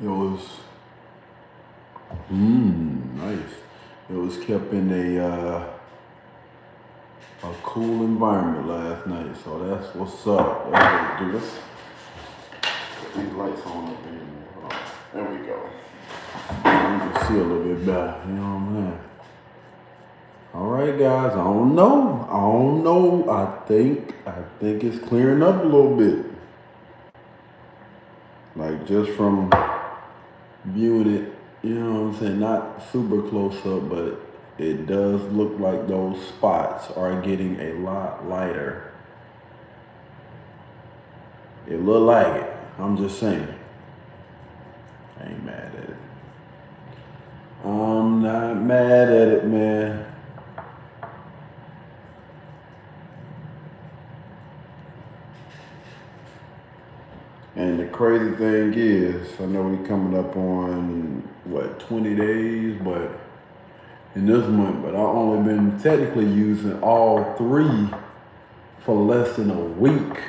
It was nice. It was kept in a cool environment last night, so that's what's up. That's what we do. Let's put these lights on up here. Hold on. There we go. You can see a little bit better. You know what I'm saying? All right, guys. I don't know. I think it's clearing up a little bit. Like just from viewing it, you know what I'm saying? Not super close up, but it does look like those spots are getting a lot lighter. It look like it. I'm just saying. I ain't mad at it. I'm not mad at it, man. And the crazy thing is, I know we coming up on 20 days, but in this month, but I've only been technically using all three for less than a week.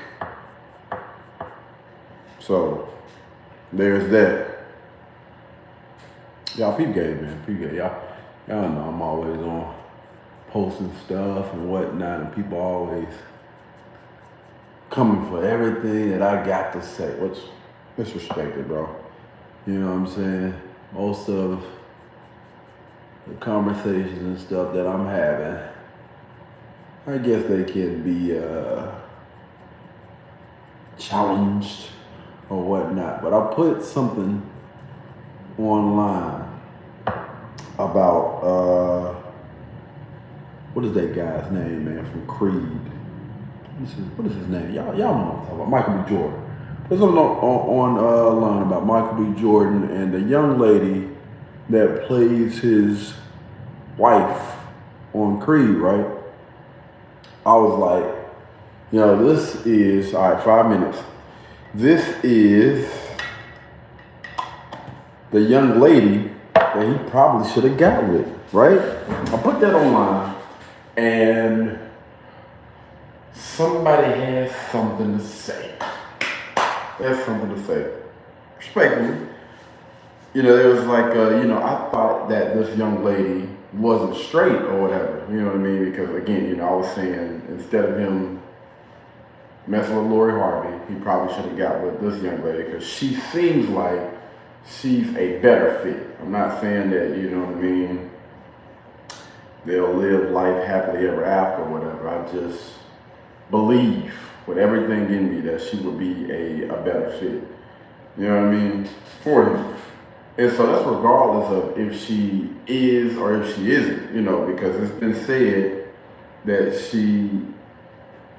So there's that. Y'all peep game, man. Peep game. Y'all know I'm always on posting stuff and whatnot, and people always coming for everything that I got to say, which disrespected, bro. You know what I'm saying? Most of the conversations and stuff that I'm having, I guess they can be challenged or whatnot. But I put something online about what is that guy's name, man, from Creed? What is his name? Y'all know what I'm talking about. Michael B. Jordan. There's something online about Michael B. Jordan and the young lady that plays his wife on Creed, right? I was like, this is, all right, 5 minutes. This is the young lady that he probably should have got with, right? I put that online, and somebody has something to say. Respectfully. There was like, I thought that this young lady wasn't straight or whatever. You know what I mean? Because again, I was saying instead of him messing with Lori Harvey, he probably should have got with this young lady because she seems like she's a better fit. I'm not saying that, you know what I mean, they'll live life happily ever after or whatever. I just believe with everything in me that she would be a better fit. You know what I mean? For him. And so that's regardless of if she is or if she isn't, because it's been said that she,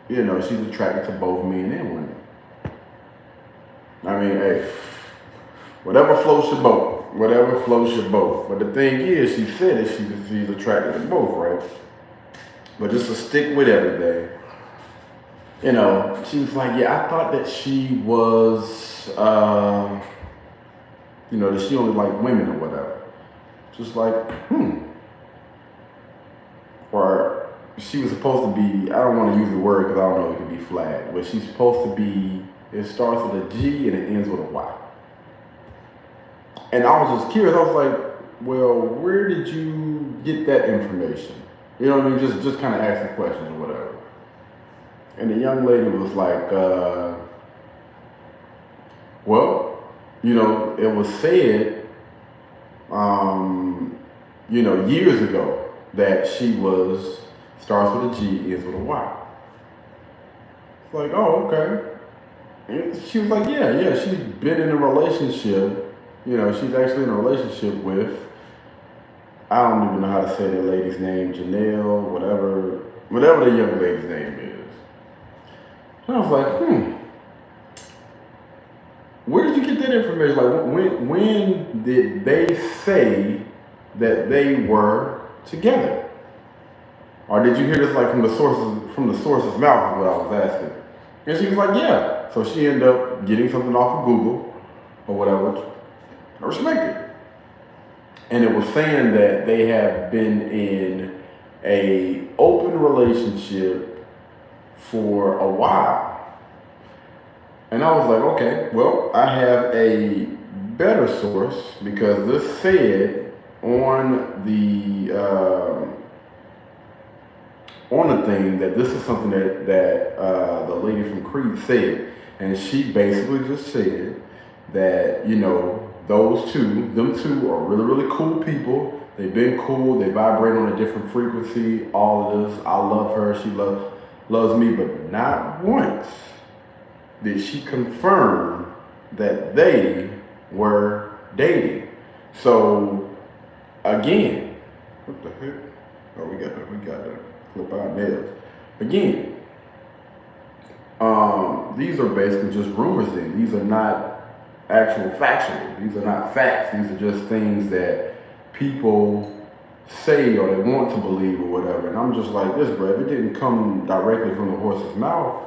she's attracted to both men and women. I mean, hey, whatever floats your boat. But the thing is, she said that she's attracted to both, right? But just to stick with everything, she was like, yeah, I thought that she was, that she only liked women or whatever. Just like, Or she was supposed to be, I don't want to use the word because I don't know if it could be flagged, but she's supposed to be, it starts with a G and it ends with a Y. And I was just curious. I was like, well, where did you get that information? You know what I mean? Just kind of asking questions or whatever. And the young lady was like, it was said, years ago that she was, starts with a G, ends with a Y. It's like, oh, okay. And she was like, yeah, she's been in a relationship. She's actually in a relationship with, I don't even know how to say the lady's name, Janelle, whatever the young lady's name is. And I was like, where did you get that information? Like, when did they say that they were together? Or did you hear this like from the source's mouth is what I was asking. And she was like, yeah. So she ended up getting something off of Google or whatever. I respect it. And it was saying that they have been in a open relationship for a while. And I was like, okay, well, I have a better source, because this said on the thing that this is something that the lady from Creed said, and she basically just said that them two are really really cool people. They've been cool. They vibrate on a different frequency. All of this. I love her. She loves me, but not once did she confirm that they were dating. So again, what the heck? Oh, we got to clip our nails again. These are basically just rumors. Then these are not actual factual. These are not facts. These are just things that people say or they want to believe or whatever. And I'm just like this, bro. If it didn't come directly from the horse's mouth,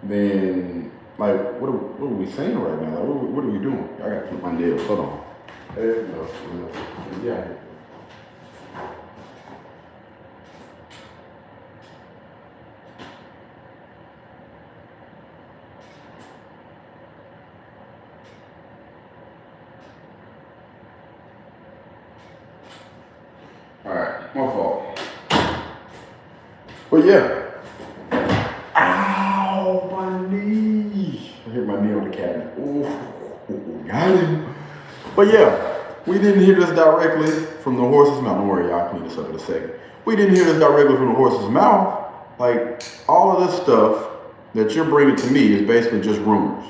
then like what are we saying right now? Like what are we doing? I gotta keep my nails. Hold on. There you go. Yeah. All right, my fault. But yeah. Ow, my knee. I hit my knee on the cabinet. Ooh, got him. But yeah, we didn't hear this directly from the horse's mouth. Don't worry, y'all, I'll clean this up in a second. We didn't hear this directly from the horse's mouth. Like, all of this stuff that you're bringing to me is basically just rumors.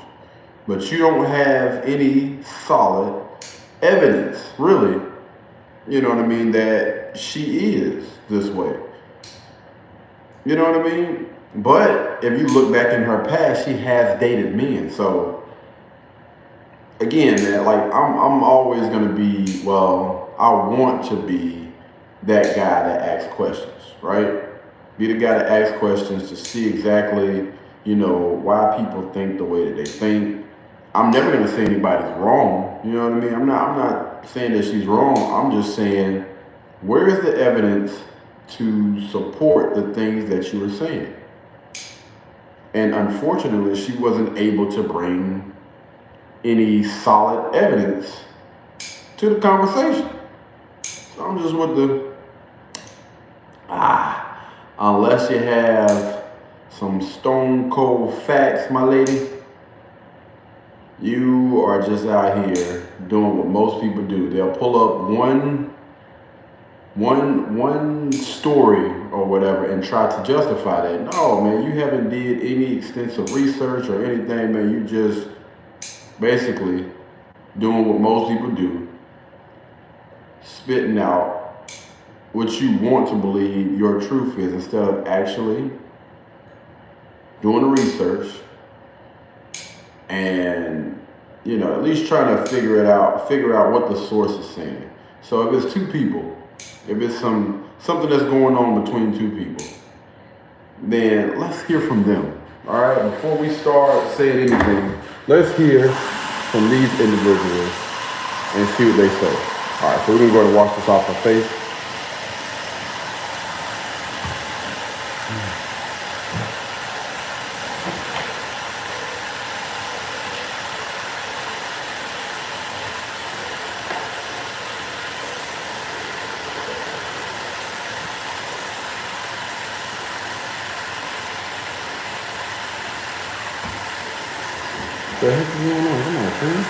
But you don't have any solid evidence, really, you know what I mean, that she is this way. You know what I mean? But if you look back in her past, she has dated men. So again, man, like I'm always gonna be, well, I want to be that guy that asks questions, right? Be the guy that asks questions to see exactly, why people think the way that they think. I'm never gonna say anybody's wrong. You know what I mean? I'm not saying that she's wrong. I'm just saying, where is the evidence to support the things that you were saying? And unfortunately, she wasn't able to bring any solid evidence to the conversation. So I'm just with the, unless you have some stone cold facts, my lady, you are just out here doing what most people do. They'll pull up one story or whatever and try to justify that. No, man, you haven't did any extensive research or anything, man. You just basically doing what most people do, spitting out what you want to believe your truth is instead of actually doing the research and at least trying to figure out what the source is saying. So if it's two people, if it's something that's going on between two people, then let's hear from them. All right, before we start saying anything, let's hear from these individuals and see what they say. All right, so we're gonna go and wash this off our face. What the heck is going on? Come on, man.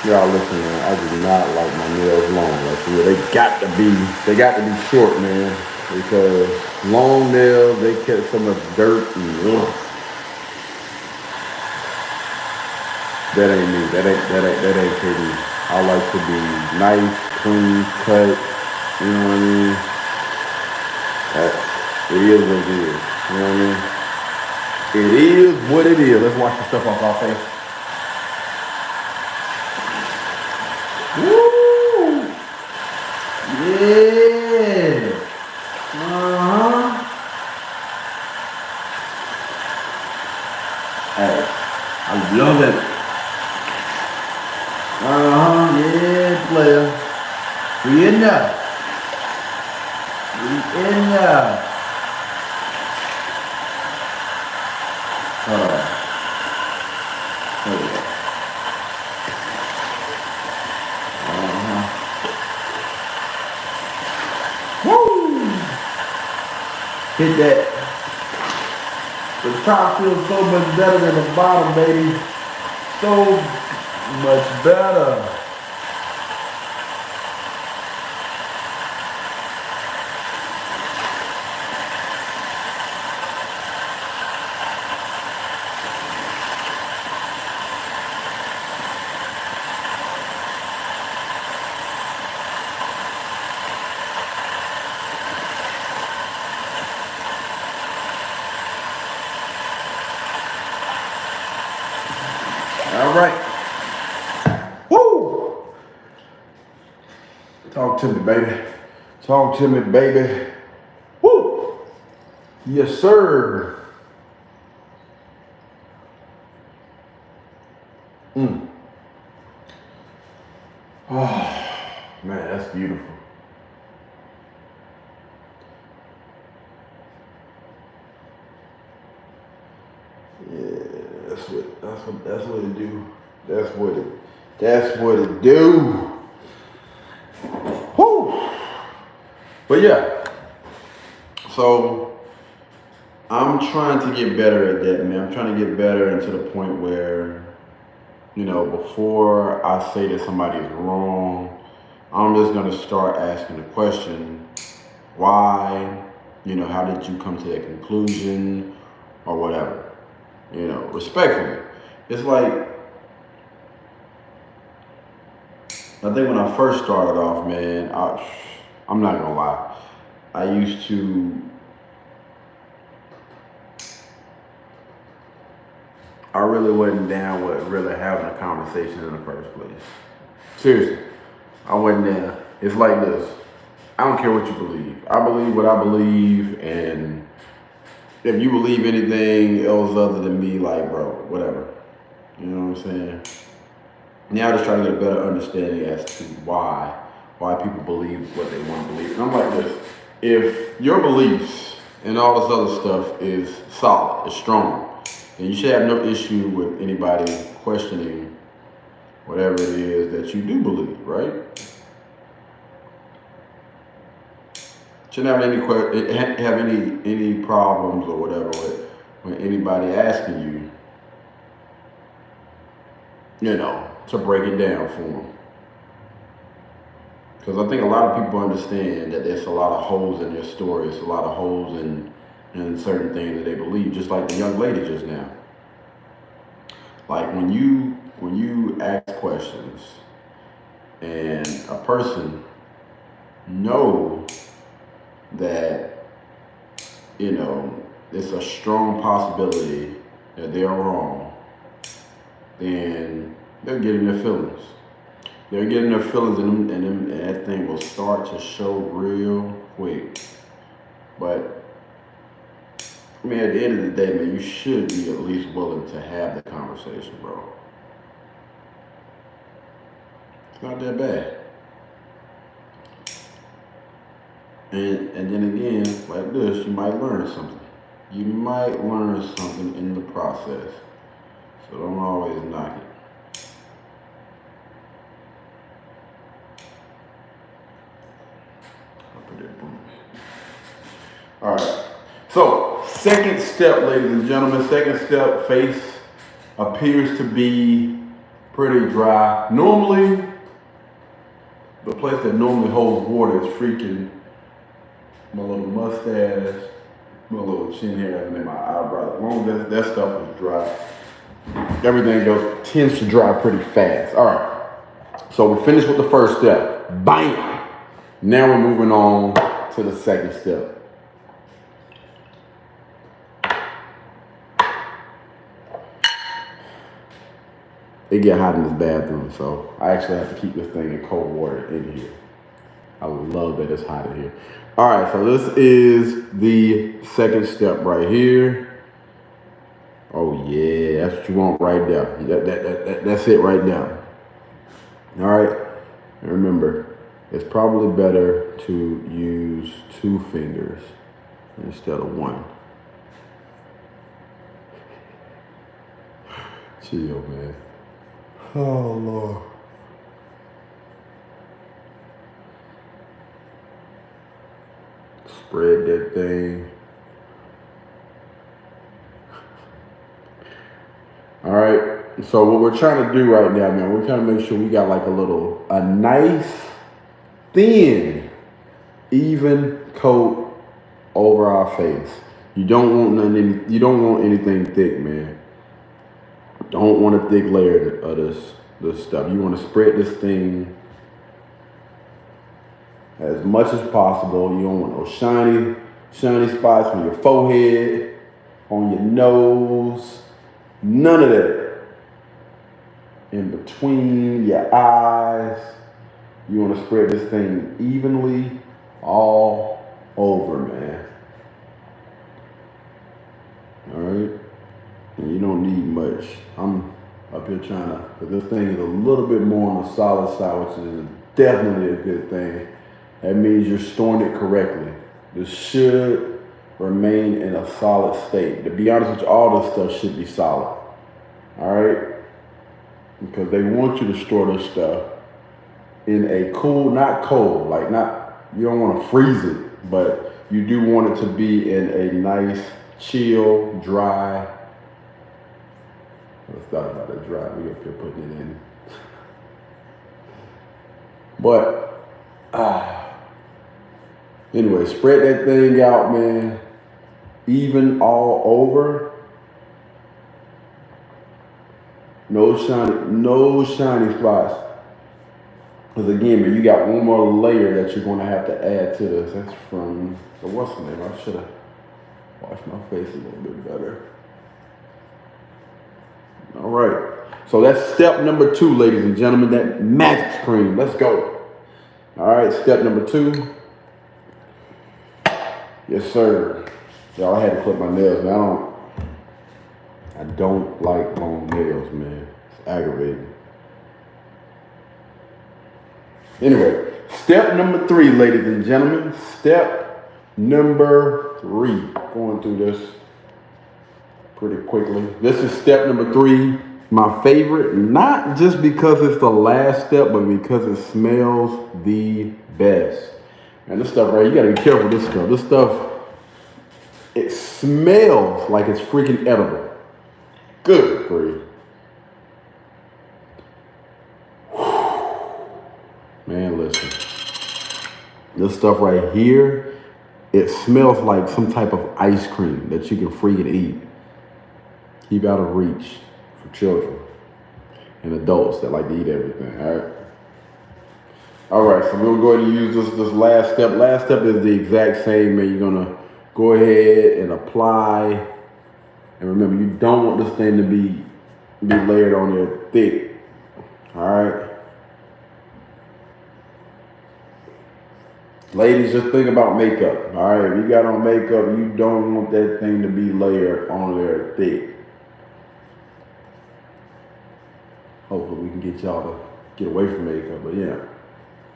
Y'all listen, man. I do not like my nails long. Like, yeah, they got to be short, man. Because long nails, they catch so much dirt and that ain't me. That ain't pretty. I like to be nice, clean, cut. You know what I mean? It is what it is. You know what I mean? It is what it is. Let's wash the stuff off our face. Woo! Yeah! Hey, I love it. Yeah, player. We in there. We in there. Hit that. The top feels so much better than the bottom, baby. So much better. All right. Woo! Talk to me, baby. Talk to me, baby. Woo! Yes, sir. Oh, man, that's beautiful. Yeah, that's what it do. That's what it do. Whoo! But yeah. So I'm trying to get better at that, man. I'm trying to get better and to the point where, before I say that somebody is wrong, I'm just gonna start asking the question, why? How did you come to that conclusion or whatever? Respectfully. It's like, I think when I first started off, man, I'm not gonna lie. I really wasn't down with really having a conversation in the first place. Seriously, I wasn't down. It's like this. I don't care what you believe. I believe what I believe, and if you believe anything else other than me, like, bro, whatever. You know what I'm saying? Now I just try to get a better understanding as to why people believe what they want to believe. And I'm like this, if your beliefs and all this other stuff is solid, is strong, then you should have no issue with anybody questioning whatever it is that you do believe, right? Shouldn't have any problems or whatever with anybody asking you, to break it down for them. Because I think a lot of people understand that there's a lot of holes in their story. It's a lot of holes in certain things that they believe, just like the young lady just now. Like when you ask questions and a person know that, it's a strong possibility that they're wrong, then they're getting their feelings. They're getting their feelings and that thing will start to show real quick. But, I mean, at the end of the day, man, you should be at least willing to have the conversation, bro. It's not that bad. And then again, like this, you might learn something. You might learn something in the process. So don't always knock it. All right. So, second step, ladies and gentlemen. Second step, face appears to be pretty dry. Normally, the place that normally holds water is freaking my little mustache, my little chin hair, and then my eyebrows. As long as that stuff is dry, everything else tends to dry pretty fast. All right. So we finished with the first step. Bam! Now we're moving on to the second step. It get hot in this bathroom, so I actually have to keep this thing in cold water in here. I love that it's hot in here. All right, so this is the second step right here. Oh yeah, that's what you want right there. That's it right now. All right, and remember, it's probably better to use 2 fingers instead of 1. Chill, man. Oh, Lord. Spread that thing All right. So what we're trying to do right now, man, we're trying to make sure we got like a nice, thin, even coat over our face. You don't want nothing. You don't want anything thick, man. Don't want a thick layer of this stuff. You want to spread this thing as much as possible. You don't want no shiny spots on your forehead, on your nose, none of that. In between your eyes, you want to spread this thing evenly all over, man. All right, and you don't need much. I'm up here trying to, because this thing is a little bit more on the solid side, which is definitely a good thing. That means you're storing it correctly. This should remain in a solid state. To be honest with you, all this stuff should be solid. All right? Because they want you to store this stuff in a cool, not cold, like not, you don't want to freeze it, but you do want it to be in a nice, chill, dry. Let's talk about that dry. We up here putting it in. But, anyway, spread that thing out, man. Even all over. No shiny spots. Because again, man, you got one more layer that you're going to have to add to this. That's from, what's the name? I should have washed my face a little bit better. All right. So that's step number 2, ladies and gentlemen, that magix cream. Let's go. All right, step number 2. Yes, sir. Y'all, I had to clip my nails, man. I don't like long nails, man. It's aggravating. Anyway, step number 3, ladies and gentlemen. Step number 3. Going through this pretty quickly. This is step number 3. My favorite, not just because it's the last step, but because it smells the best. And this stuff, right, you gotta be careful with this stuff. This stuff, it smells like it's freaking edible. Good grief. Man, listen. This stuff right here, it smells like some type of ice cream that you can freaking eat. Keep out of reach for children and adults that like to eat everything, all right? All right, so we're gonna go ahead and use this last step. Last step is the exact same, man. You're gonna go ahead and apply. And remember, you don't want this thing to be layered on there thick, all right? Ladies, just think about makeup, all right? If you got on makeup, you don't want that thing to be layered on there thick. Hopefully we can get y'all to get away from makeup, but yeah.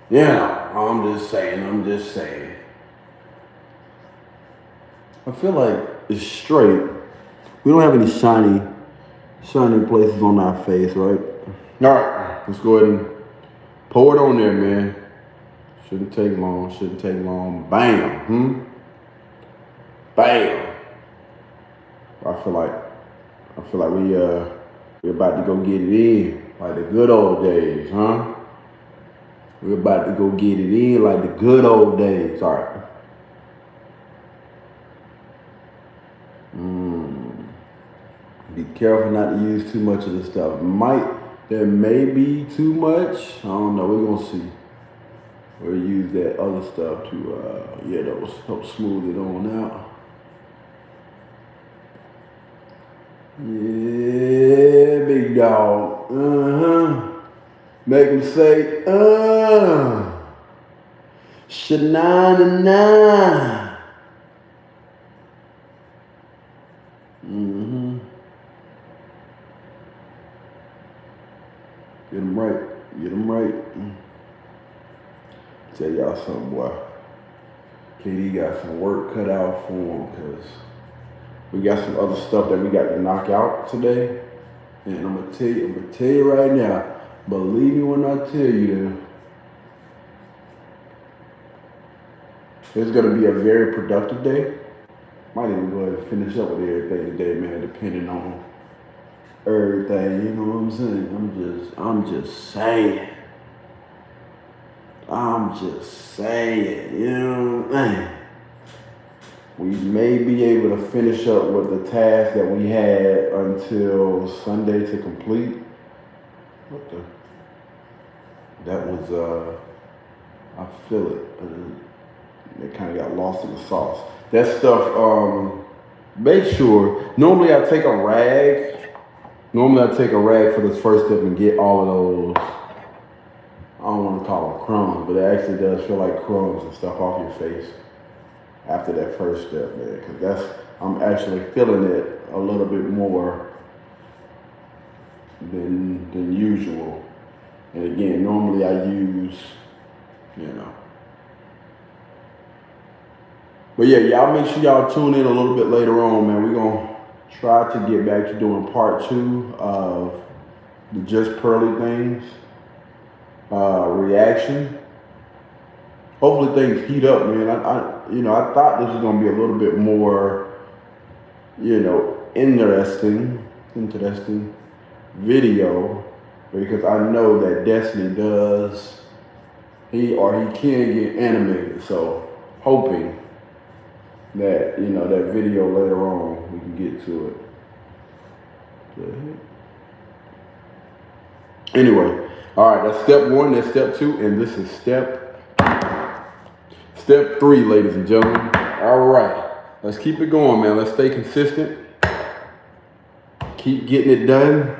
Yeah, I'm just saying. I feel like it's straight. We don't have any shiny places on our face, right? All right, let's go ahead and pour it on there, man. Shouldn't take long. Bam, Bam. I feel like we're about to go get it in, like the good old days, huh? We're about to go get it in like the good old days. All right. Be careful not to use too much of this stuff. There may be too much. I don't know. We're gonna see. We'll use that other stuff to help smooth it on out. Yeah, big dog. Make him say, Shanana. Get him right. Tell y'all something, boy. KD got some work cut out for him because we got some other stuff that we got to knock out today. And I'm gonna tell you right now, believe me when I tell you it's gonna be a very productive day. Might even go ahead and finish up with everything today, man, depending on everything, you know what I'm saying? I'm just saying. I'm just saying, you know what I'm saying? We may be able to finish up with the task that we had until Sunday to complete. What the? That was, I feel it. It kind of got lost in the sauce. That stuff, make sure, normally I take a rag. Normally I take a rag for this first step and get all of those, I don't want to call them crumbs, but it actually does feel like crumbs and stuff off your face after that first step, man. Because I'm actually feeling it a little bit more than usual. And again, normally I use, you know. But yeah, y'all make sure y'all tune in a little bit later on, man. We're going to try to get back to doing part 2 of the Just Pearly Things reaction. Hopefully things heat up, man. I thought this was going to be a little bit more, interesting video, because I know that Destiny he can get animated. So hoping that, that video later on, we can get to it. Anyway, all right, that's step 1, that's step 2, and this is step 3, ladies and gentlemen. All right, let's keep it going, man. Let's stay consistent. Keep getting it done.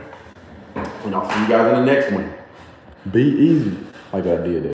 And I'll see you guys in the next one. Be easy like I did it.